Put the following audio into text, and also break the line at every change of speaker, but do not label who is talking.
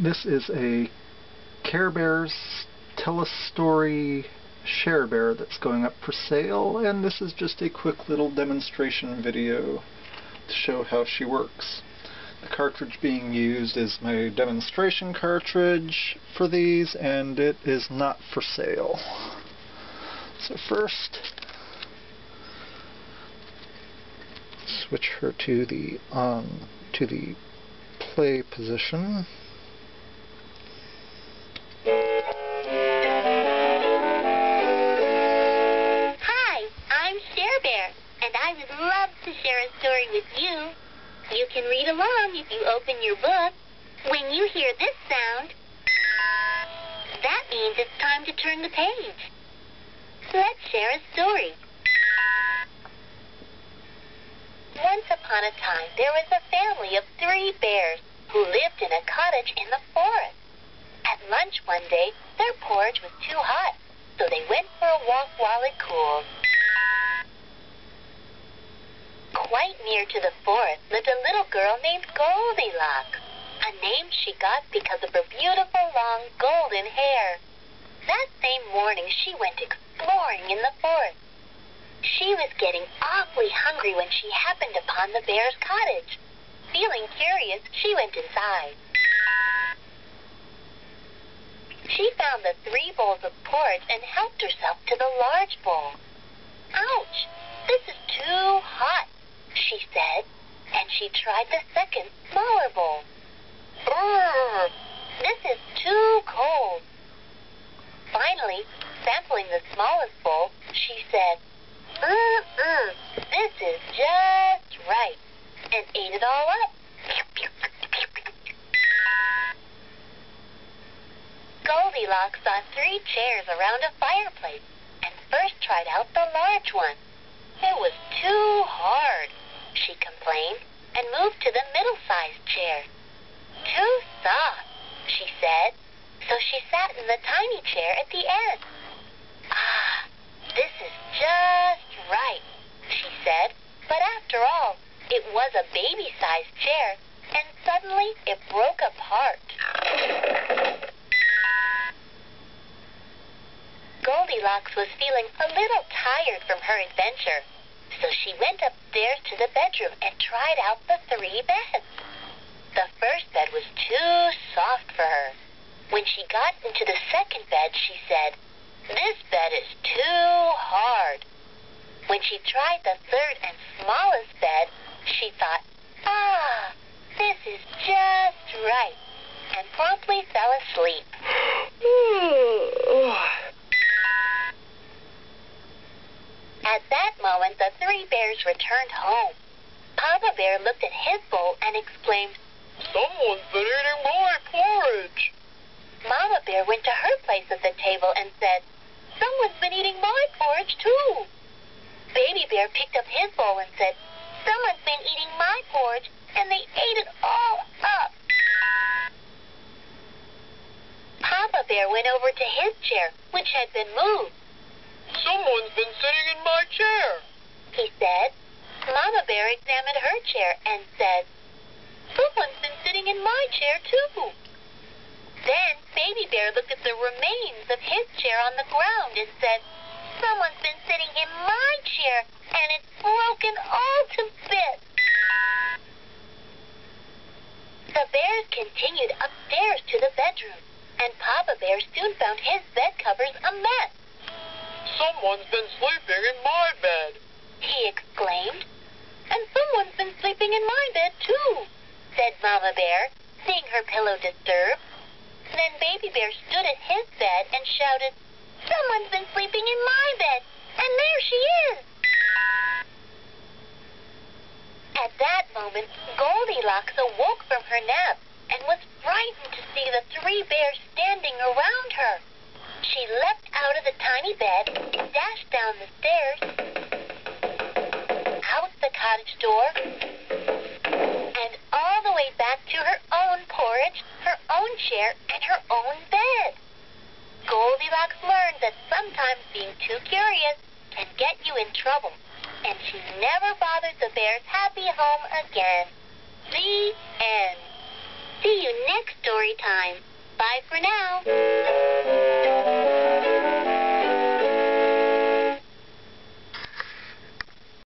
This is a Care Bears Tell a Story Share Bear that's going up for sale, and this is just a quick little demonstration video to show how she works. The cartridge being used is my demonstration cartridge for these, and it is not for sale. So first, switch her to the play position.
Hi, I'm Share Bear, and I would love to share a story with you. You can read along if you open your book. When you hear this sound, that means it's time to turn the page. Let's share a story. Once upon a time, there was a family of 3 bears who lived in a cottage in the forest. At lunch one day, their porridge was too hot, so they went for a walk while it cooled. Quite near to the forest lived a little girl named Goldilocks, a name she got because of her beautiful long golden hair. That same morning, she went exploring in the forest. She was getting awfully hungry when she happened upon the bear's cottage. Feeling curious, she went inside. She found the 3 bowls of porridge and helped herself to the large bowl. Ouch! This is too hot, she said, and she tried the second, smaller bowl. Brrr! This is too cold. Finally, sampling the smallest bowl, she said, this is just right, and ate it all up. Goldilocks saw 3 chairs around a fireplace and first tried out the large one. It was too hard, she complained, and moved to the middle-sized chair. Too soft, she said, so she sat in the tiny chair at the end. Ah, this is just right, she said, but after all, it was a baby-sized chair, and suddenly it broke apart. Goldilocks was feeling a little tired from her adventure, so she went upstairs to the bedroom and tried out the 3 beds. The first bed was too soft for her. When she got into the second bed, she said, "This bed is too hard." When she tried the third and smallest bed, she thought, "Ah, this is just right," and promptly fell asleep. At that moment, the 3 bears returned home. Papa Bear looked at his bowl and exclaimed, "Someone's been eating my porridge." Mama Bear went to her place at the table and said, "Someone's been eating my porridge too." Baby Bear picked up his bowl and said, "Someone's been eating my porridge, and they ate it all up." Papa Bear went over to his chair, which had been moved. "Someone's been sitting in my chair," he said. Mama Bear examined her chair and said, "Someone's been sitting in my chair too." Then Baby Bear looked at the remains of his chair on the ground and said, "Someone's been sitting in my chair, and it's broken all to bits." The bears continued upstairs to the bedroom, and Papa Bear soon found his bed covers a mess. "Someone's been sleeping in my bed," he exclaimed. "And someone's been sleeping in my bed too," said Mama Bear, seeing her pillow disturbed. Then Baby Bear stood at his bed and shouted, "Someone's been sleeping in my bed, and there she is." At that moment, Goldilocks awoke from her nap and was frightened to see the 3 bears standing around her. She leapt out of the tiny bed, dashed down the stairs, out the cottage door, and all the way back to her own porridge, her own chair, and her own bed. Goldilocks learned that sometimes being too curious can get you in trouble, and she never bothered the bear's happy home again. The end. See you next story time. Bye for now.